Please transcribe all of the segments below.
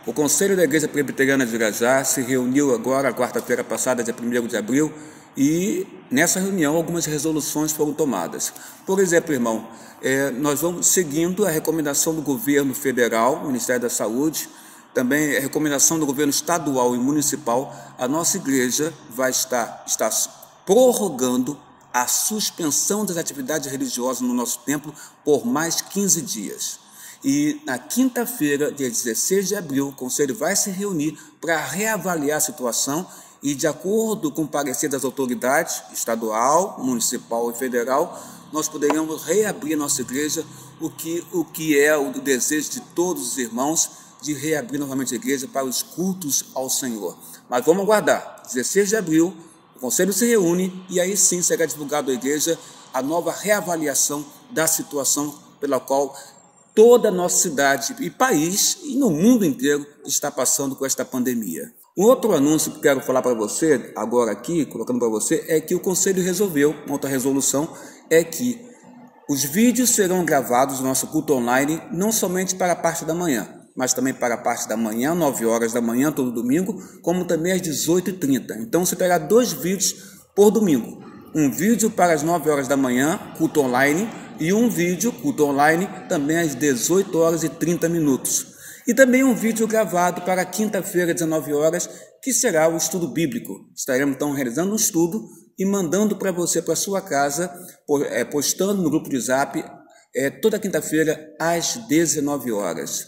O Conselho da Igreja Presbiteriana de Irajá se reuniu agora, quarta-feira passada, dia 1º de abril, e nessa reunião algumas resoluções foram tomadas. Por exemplo, irmão, nós vamos seguindo a recomendação do governo federal, Ministério da Saúde, também a recomendação do governo estadual e municipal. A nossa igreja vai estar prorrogando a suspensão das atividades religiosas no nosso templo por mais 15 dias. E na quinta-feira, dia 16 de abril, o Conselho vai se reunir para reavaliar a situação e, de acordo com o parecer das autoridades estadual, municipal e federal, nós poderemos reabrir nossa igreja, o que é o desejo de todos os irmãos, de reabrir novamente a igreja para os cultos ao Senhor. Mas vamos aguardar, 16 de abril, o Conselho se reúne e aí sim será divulgado à igreja a nova reavaliação da situação pela qual toda a nossa cidade e país, e no mundo inteiro, está passando com esta pandemia. Um outro anúncio que quero falar para você, agora aqui, colocando para você, é que o Conselho resolveu, uma outra resolução, é que os vídeos serão gravados no nosso culto online, não somente para a parte da manhã, mas também para a parte da manhã, 9 horas da manhã, todo domingo, como também às 18h30. Então, você terá 2 vídeos por domingo. Um vídeo para as 9 horas da manhã, culto online, e um vídeo, culto online, também às 18h30. E também um vídeo gravado para quinta-feira, 19 horas, que será o estudo bíblico. Estaremos então realizando um estudo e mandando para você, para a sua casa, postando no grupo de Zap, toda quinta-feira, às 19 horas.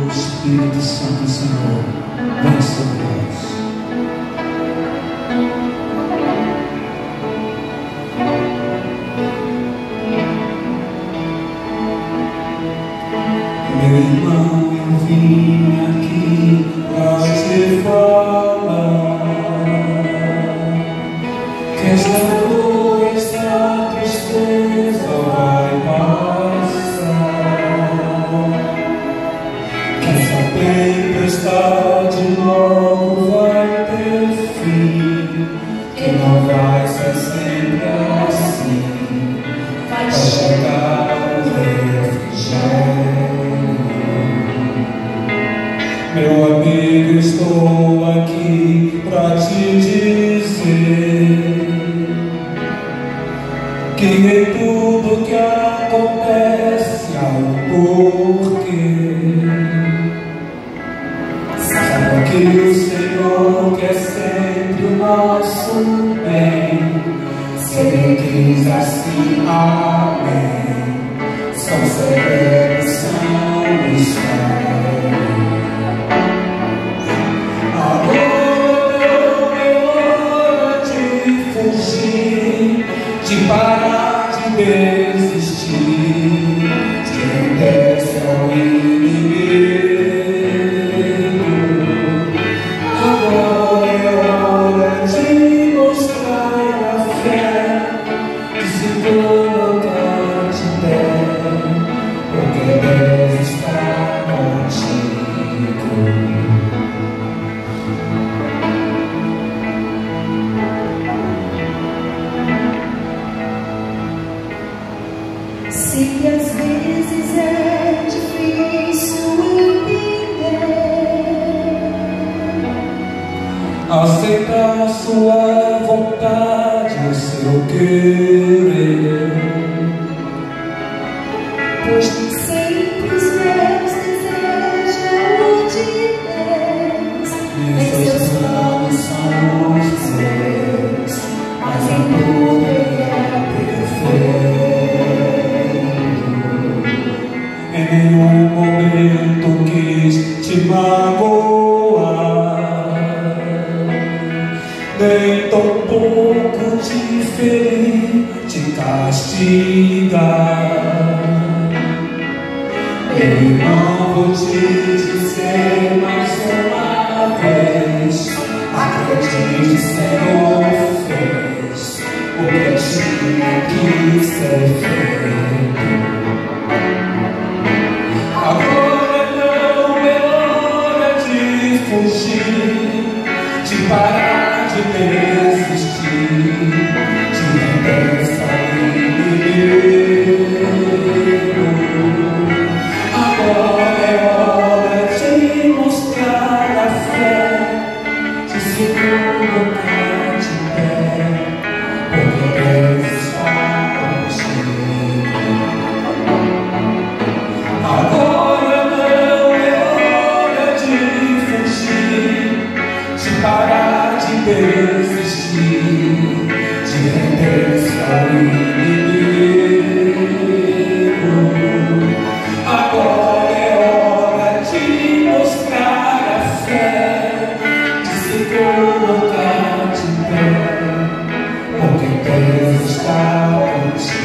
Espírito Santo, Senhor, vem sobre nós. Meu irmão, eu vim aqui pra te falar que esta dor, esta tristeza vai passar, que essa tempestade logo vai ter fim, que não vai ser sempre assim, vai chegar o refrigério. Meu amigo, estou aqui pra te dizer que em tudo que acontece há um porquê. Saiba que o Senhor quer sempre o nosso bem. Se Ele quis assim, amém. São segredos, são mistérios. De parar de desistir, de render-se ao inimigo. Agora é hora de mostrar a fé, de se colocar de pé, porque Deus está contigo. Se às vezes é difícil entender, aceitar sua vontade, o seu querer, pois nem sempre os meus desejos de Deus, nem seus planos são os seus, mas em tudo Ele é perfeito. Em nenhum momento quis te magoar, nem tão pouco te ferir, te castigar. Meu irmão, vou te dizer mais uma vez: acredite, Senhor fez o que tinha que ser feito. Agora não é hora de fugir, de parar de desistir, de render-se ao inimigo. Agora é hora de mostrar a fé, de se colocar de pé, porque Deus está contigo. Agora não é hora de fugir, de parar de desistir, de render-se ao inimigo. Agora é hora de mostrar a fé, de se colocar de pé, porque Deus está contigo.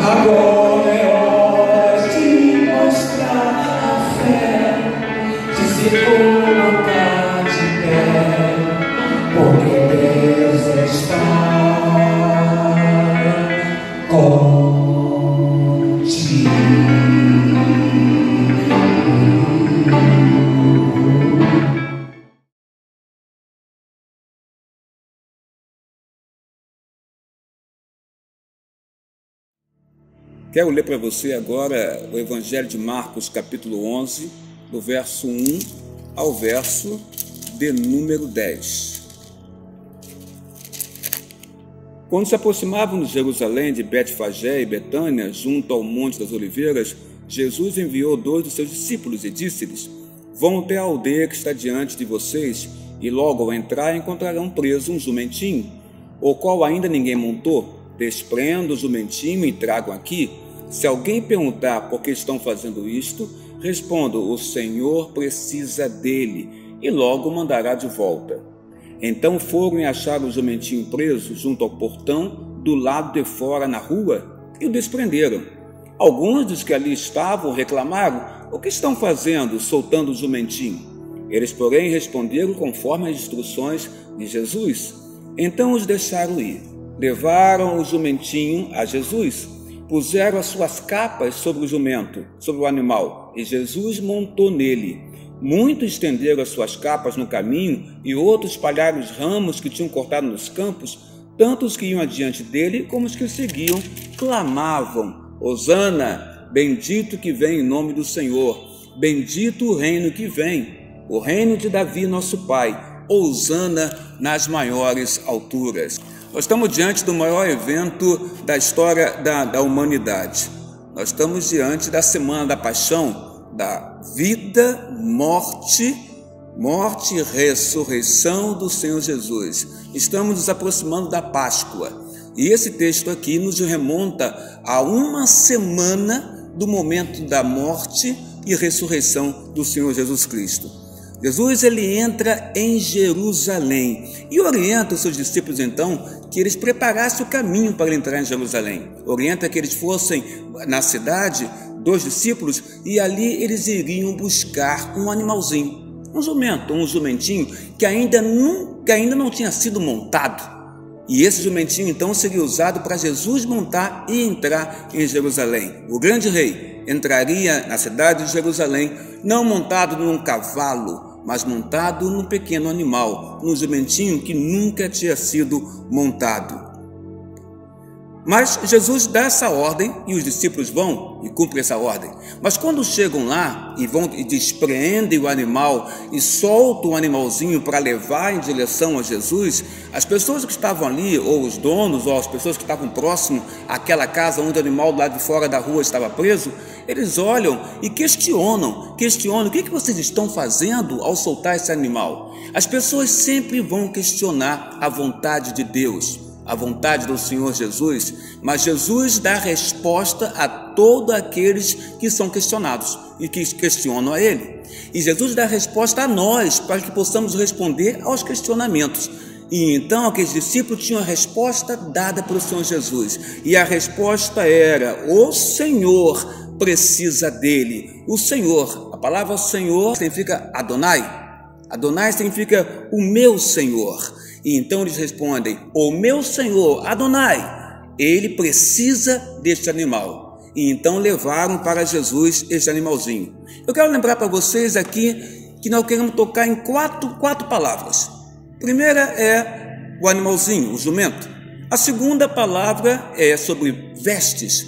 Agora é hora de mostrar a fé, de se colocar de pé, porque Deus está contigo. Quero ler para você agora o Evangelho de Marcos, capítulo 11, do verso 1 ao verso de número 10. Quando se aproximavam de Jerusalém, de Betfagé e Betânia, junto ao Monte das Oliveiras, Jesus enviou 2 dos seus discípulos e disse-lhes: Vão até a aldeia que está diante de vocês, e logo ao entrar encontrarão preso um jumentinho, o qual ainda ninguém montou. Desprendam o jumentinho e tragam aqui. Se alguém perguntar por que estão fazendo isto, respondam: o Senhor precisa dele e logo mandará de volta. Então foram e acharam o jumentinho preso junto ao portão, do lado de fora na rua, e o desprenderam. Alguns dos que ali estavam reclamaram: o que estão fazendo, soltando o jumentinho? Eles, porém, responderam conforme as instruções de Jesus. Então os deixaram ir. Levaram o jumentinho a Jesus, puseram as suas capas sobre o jumento, sobre o animal, e Jesus montou nele. Muitos estenderam as suas capas no caminho, e outros espalharam os ramos que tinham cortado nos campos. Tanto os que iam adiante dele, como os que o seguiam, clamavam: Hosana, bendito que vem em nome do Senhor, bendito o reino que vem, o reino de Davi nosso pai, Hosana nas maiores alturas. Nós estamos diante do maior evento da história da humanidade. Nós estamos diante da Semana da Paixão, da vida, morte e ressurreição do Senhor Jesus. Estamos nos aproximando da Páscoa. E esse texto aqui nos remonta a uma semana do momento da morte e ressurreição do Senhor Jesus Cristo. Jesus, ele entra em Jerusalém e orienta os seus discípulos, então, que eles preparassem o caminho para entrar em Jerusalém. Orienta que eles fossem na cidade, 2 discípulos, e ali eles iriam buscar um animalzinho, um jumento, um jumentinho que ainda não tinha sido montado. E esse jumentinho, então, seria usado para Jesus montar e entrar em Jerusalém. O grande rei entraria na cidade de Jerusalém, não montado num cavalo, mas montado num pequeno animal, num jumentinho que nunca tinha sido montado. Mas Jesus dá essa ordem e os discípulos vão e cumprem essa ordem. Mas quando chegam lá e vão e despreendem o animal e soltam o animalzinho para levar em direção a Jesus, as pessoas que estavam ali, ou os donos, ou as pessoas que estavam próximo àquela casa onde o animal lá de fora da rua estava preso, eles olham e questionam, o que vocês estão fazendo ao soltar esse animal? As pessoas sempre vão questionar a vontade de Deus, a vontade do Senhor Jesus, mas Jesus dá resposta a todos aqueles que são questionados e que questionam a Ele. E Jesus dá resposta a nós, para que possamos responder aos questionamentos. E então aqueles discípulos tinham a resposta dada pelo Senhor Jesus. E a resposta era: o Senhor precisa dele. O Senhor, a palavra Senhor significa Adonai. Adonai significa o meu Senhor. E então eles respondem: o meu Senhor, Adonai, ele precisa deste animal. E então levaram para Jesus este animalzinho. Eu quero lembrar para vocês aqui que nós queremos tocar em quatro palavras. A primeira é o animalzinho, o jumento. A segunda palavra é sobre vestes.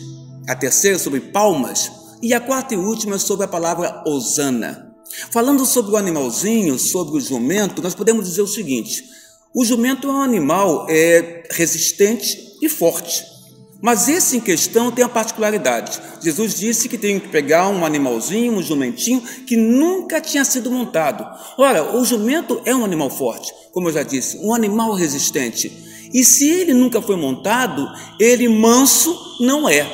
A terceira sobre palmas. E a quarta e última é sobre a palavra Hosana. Falando sobre o animalzinho, sobre o jumento, nós podemos dizer o seguinte: o jumento é um animal resistente e forte, mas esse em questão tem a particularidade. Jesus disse que tem que pegar um animalzinho, um jumentinho, que nunca tinha sido montado. Ora, o jumento é um animal forte, como eu já disse, um animal resistente. E se ele nunca foi montado, ele manso não é.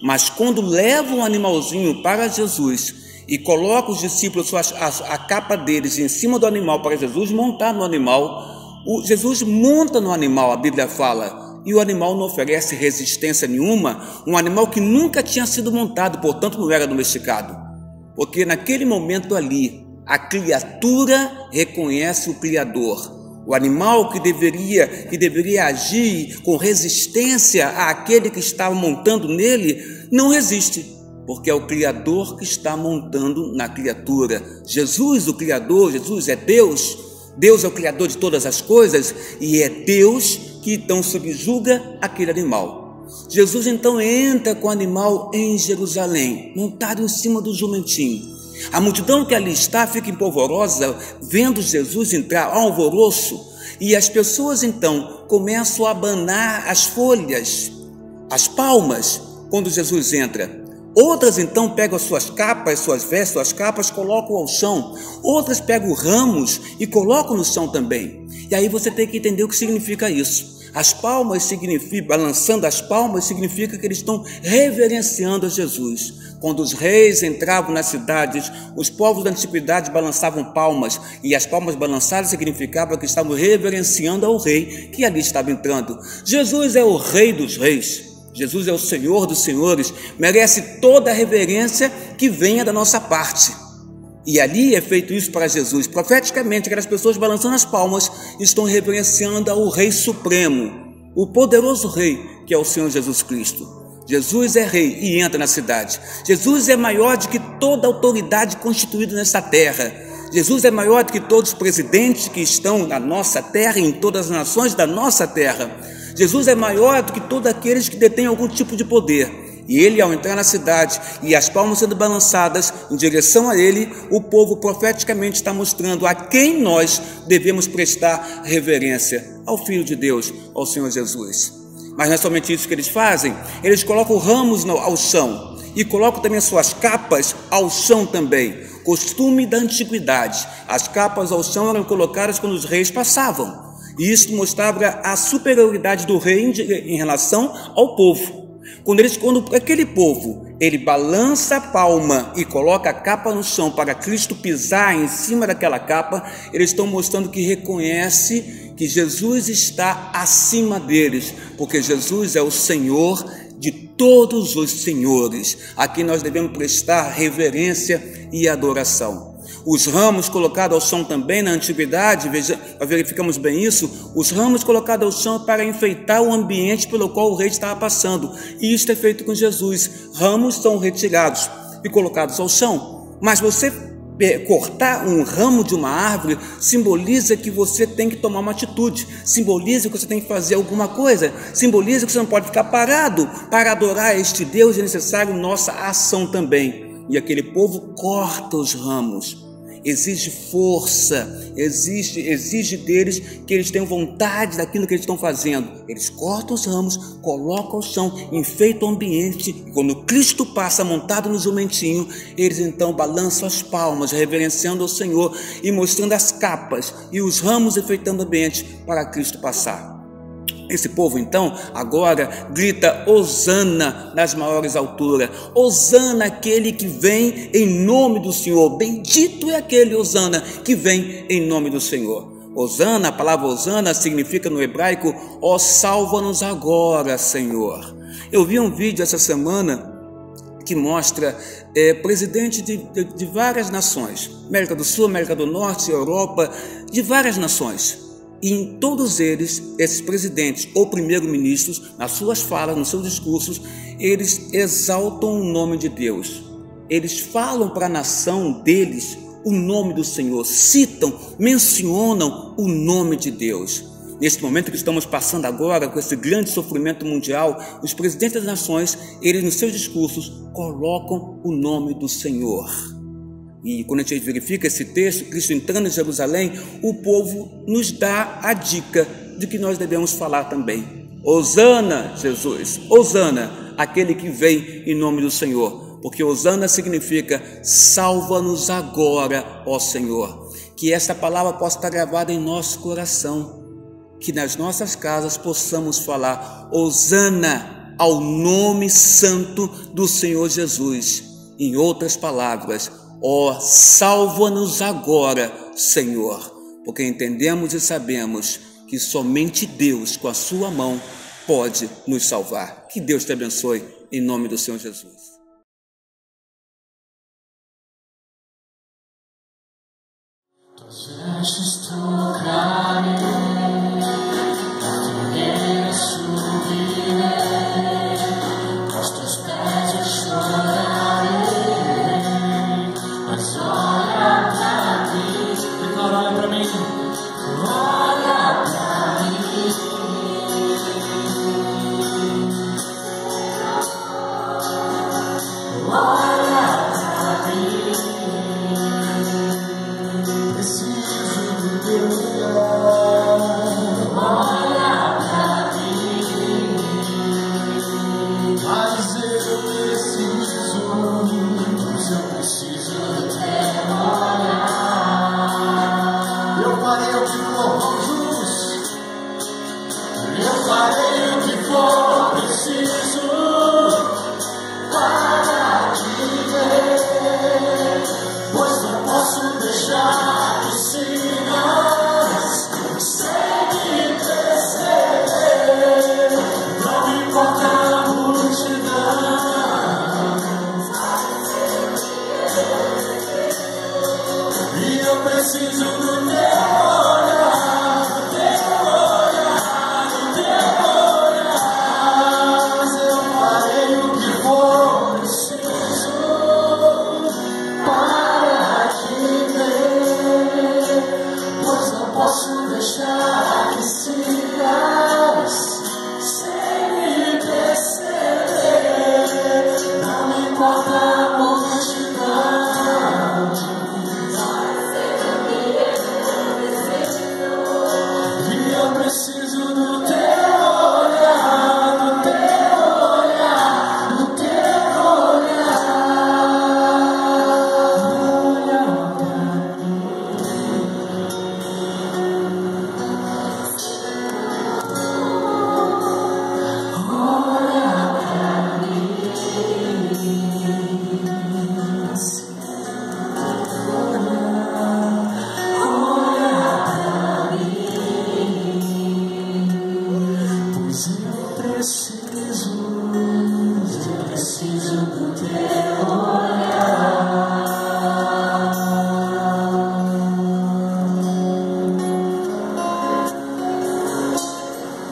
Mas quando leva um animalzinho para Jesus e coloca os discípulos, a capa deles em cima do animal para Jesus montar no animal, Jesus monta no animal, a Bíblia fala, e o animal não oferece resistência nenhuma, um animal que nunca tinha sido montado, portanto não era domesticado, porque naquele momento ali, a criatura reconhece o Criador. O animal que deveria agir com resistência àquele que estava montando nele, não resiste, porque é o Criador que está montando na criatura. Jesus, o Criador, Jesus é Deus. Deus é o Criador de todas as coisas e é Deus que então subjuga aquele animal. Jesus então entra com o animal em Jerusalém, montado em cima do jumentinho. A multidão que ali está fica empolvorosa, vendo Jesus entrar, alvoroço, e as pessoas então começam a abanar as folhas, as palmas, quando Jesus entra. Outras então pegam as suas capas, suas vestes, suas capas, colocam ao chão. Outras pegam ramos e colocam no chão também. E aí você tem que entender o que significa isso. As palmas significam, balançando as palmas, significa que eles estão reverenciando a Jesus. Quando os reis entravam nas cidades, os povos da antiguidade balançavam palmas, e as palmas balançadas significava que estavam reverenciando ao rei que ali estava entrando. Jesus é o Rei dos Reis. Jesus é o Senhor dos Senhores, merece toda a reverência que venha da nossa parte. E ali é feito isso para Jesus. Profeticamente, aquelas pessoas balançando as palmas estão reverenciando ao Rei Supremo, o poderoso Rei, que é o Senhor Jesus Cristo. Jesus é Rei e entra na cidade. Jesus é maior do que toda autoridade constituída nessa terra. Jesus é maior do que todos os presidentes que estão na nossa terra e em todas as nações da nossa terra. Jesus é maior do que todos aqueles que detêm algum tipo de poder. E ele, ao entrar na cidade e as palmas sendo balançadas em direção a ele, o povo profeticamente está mostrando a quem nós devemos prestar reverência: ao Filho de Deus, ao Senhor Jesus. Mas não é somente isso que eles fazem, eles colocam ramos ao chão e colocam também suas capas ao chão também. Costume da antiguidade, as capas ao chão eram colocadas quando os reis passavam. E isso mostrava a superioridade do rei em relação ao povo. Quando aquele povo, ele balança a palma e coloca a capa no chão para Cristo pisar em cima daquela capa, eles estão mostrando que reconhece que Jesus está acima deles, porque Jesus é o Senhor de todos os senhores, a quem nós devemos prestar reverência e adoração. Os ramos colocados ao chão também na antiguidade, verificamos bem isso, os ramos colocados ao chão para enfeitar o ambiente pelo qual o rei estava passando, e isto é feito com Jesus. Ramos são retirados e colocados ao chão, mas você cortar um ramo de uma árvore simboliza que você tem que tomar uma atitude, simboliza que você tem que fazer alguma coisa, simboliza que você não pode ficar parado. Para adorar este Deus é necessário nossa ação também, e aquele povo corta os ramos. Exige força, exige deles que eles tenham vontade daquilo que eles estão fazendo. Eles cortam os ramos, colocam ao chão, enfeitam o ambiente, e quando Cristo passa montado no jumentinho, eles então balançam as palmas, reverenciando ao Senhor e mostrando as capas e os ramos enfeitando o ambiente para Cristo passar. Esse povo então agora grita Hosana nas maiores alturas, Hosana aquele que vem em nome do Senhor, bendito é aquele Hosana que vem em nome do Senhor. Hosana, a palavra Hosana significa no hebraico, ó salva-nos agora, Senhor. Eu vi um vídeo essa semana que mostra presidente de várias nações, América do Sul, América do Norte, Europa, de várias nações. E em todos eles, esses presidentes ou primeiros-ministros, nas suas falas, nos seus discursos, eles exaltam o nome de Deus. Eles falam para a nação deles o nome do Senhor, citam, mencionam o nome de Deus. Neste momento que estamos passando agora, com esse grande sofrimento mundial, os presidentes das nações, eles nos seus discursos colocam o nome do Senhor. E quando a gente verifica esse texto, Cristo entrando em Jerusalém, o povo nos dá a dica de que nós devemos falar também. Hosana, Jesus, Hosana, aquele que vem em nome do Senhor. Porque Hosana significa salva-nos agora, ó Senhor. Que esta palavra possa estar gravada em nosso coração. Que nas nossas casas possamos falar Hosana ao nome santo do Senhor Jesus. Em outras palavras, ó, salva-nos agora, Senhor, porque entendemos e sabemos que somente Deus, com a sua mão, pode nos salvar. Que Deus te abençoe, em nome do Senhor Jesus.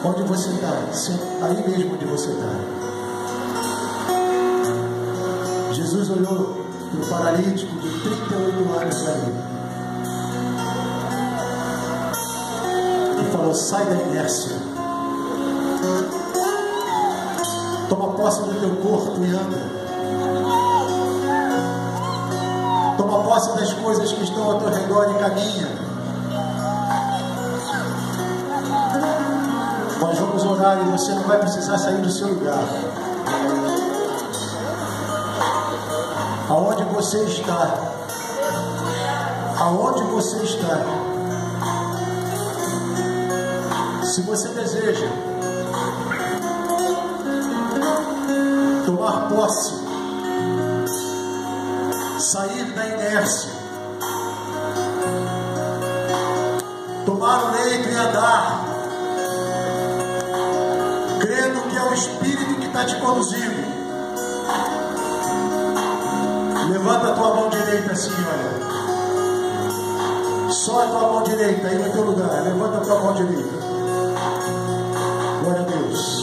Onde você está? Aí mesmo onde você está. Jesus olhou para o paralítico de 38 anos ali e falou: sai da inércia, toma posse do teu corpo e anda. Toma posse das coisas que estão ao teu redor e caminha. Nós vamos orar e você não vai precisar sair do seu lugar. Aonde você está? Aonde você está? Se você deseja tomar posse, sair da inércia, tomar o leito e andar, crendo que é o Espírito que está te conduzindo, levanta a tua mão direita assim, olha, só a tua mão direita aí no teu lugar, levanta a tua mão direita, glória a Deus.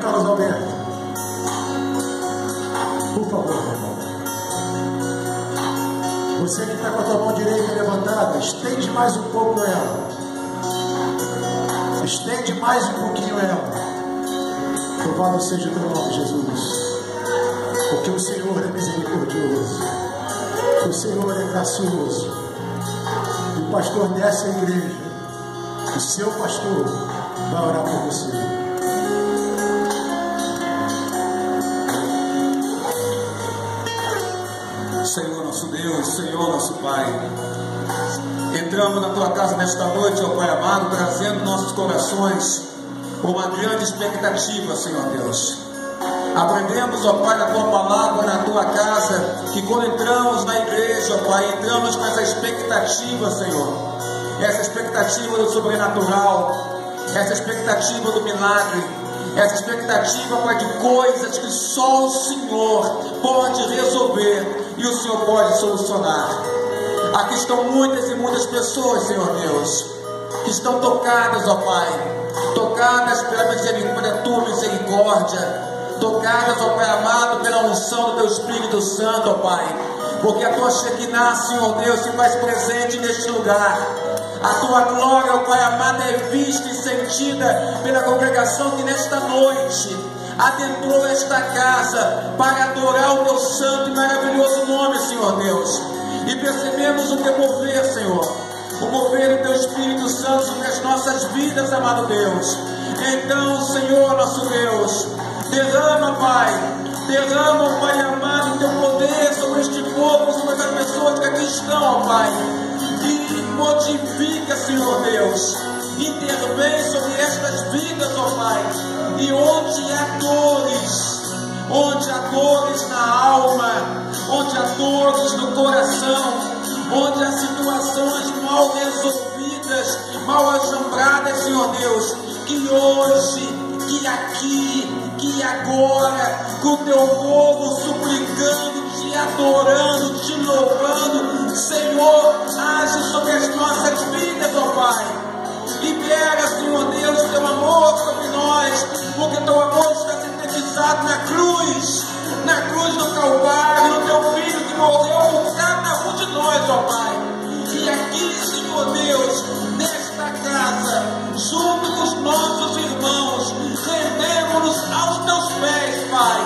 Carlos Alberto, por favor, meu irmão. Você que está com a tua mão direita levantada, estende mais um pouco ela. Estende mais um pouquinho ela. Louvado seja o teu nome, Jesus. Porque o Senhor é misericordioso. O Senhor é gracioso. O pastor dessa igreja, o seu pastor, vai orar por você. Senhor nosso Deus, Senhor nosso Pai, entramos na Tua casa nesta noite, ó Pai amado, trazendo nossos corações uma grande expectativa, Senhor Deus. Aprendemos, ó Pai, na Tua palavra, na Tua casa, que quando entramos na igreja, ó Pai, entramos com essa expectativa, Senhor, essa expectativa do sobrenatural, essa expectativa do milagre, essa expectativa, Pai, de coisas que só o Senhor pode resolver e o Senhor pode solucionar. Aqui estão muitas e muitas pessoas, Senhor Deus, que estão tocadas, ó Pai, tocadas pela Tua misericórdia, tocadas, ó Pai amado, pela unção do Teu Espírito Santo, ó Pai, porque a Tua Shekinah, Senhor Deus, se faz presente neste lugar. A Tua glória, ó Pai amado, é vista e sentida pela congregação que nesta noite adentrou esta casa para adorar o Teu santo e maravilhoso nome, Senhor Deus. E percebemos o Teu mover, Senhor, o mover do Teu Espírito Santo sobre as nossas vidas, amado Deus. Então, Senhor, nosso Deus, derrama, Pai, derrama, Pai amado, o Teu poder sobre este povo, sobre as pessoas que aqui estão, ó Pai, e modifica, Senhor Deus, intervém sobre estas vidas, ó Pai, e onde há dores na alma, onde há dores no coração, onde há situações mal resolvidas, mal assombradas, Senhor Deus, que hoje, que aqui, que agora, com o Teu povo suplicando, Te adorando, Te louvando, Senhor, age sobre as nossas vidas, ó Pai. Libera, Senhor Deus, Teu amor sobre nós, porque Teu amor está sintetizado na cruz do Calvário, no Teu Filho que morreu por cada um de nós, ó Pai. E aqui, Senhor Deus, nesta casa, junto com os nossos irmãos, rendemos-nos aos Teus pés, Pai.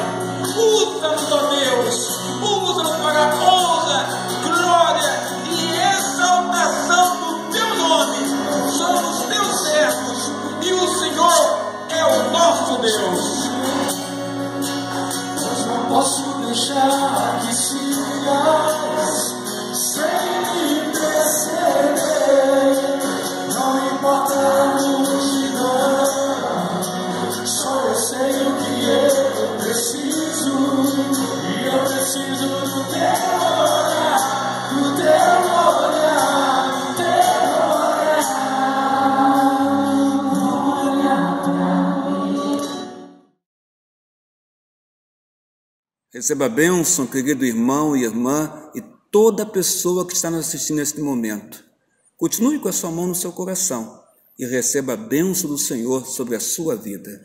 Usa-nos, ó Deus, usa-nos para a honra, glória e exaltação do Teu nome. Somos Teus servos e o Senhor é o nosso Deus. Mas não posso deixar que sigas sem me perceber. Não importa a multidão, só eu sei o que eu preciso. E eu preciso do Teu olhar, do Teu olhar, do Teu olhar pra mim. Receba a bênção, querido irmão e irmã, e toda pessoa que está nos assistindo neste momento. Continue com a sua mão no seu coração e receba a bênção do Senhor sobre a sua vida.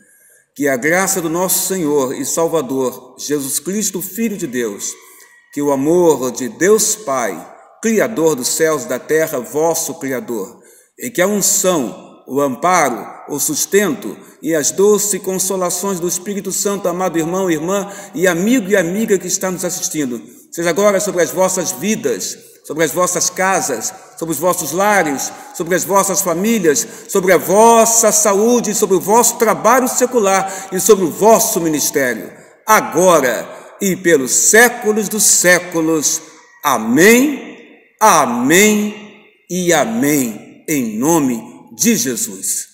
Que a graça do nosso Senhor e Salvador, Jesus Cristo, Filho de Deus, que o amor de Deus Pai, Criador dos céus e da terra, vosso Criador, e que a unção, o amparo, o sustento e as doces consolações do Espírito Santo, amado irmão, irmã e amigo e amiga que está nos assistindo, seja agora sobre as vossas vidas, sobre as vossas casas, sobre os vossos lares, sobre as vossas famílias, sobre a vossa saúde, sobre o vosso trabalho secular e sobre o vosso ministério, agora e pelos séculos dos séculos. Amém, amém e amém, em nome de Jesus.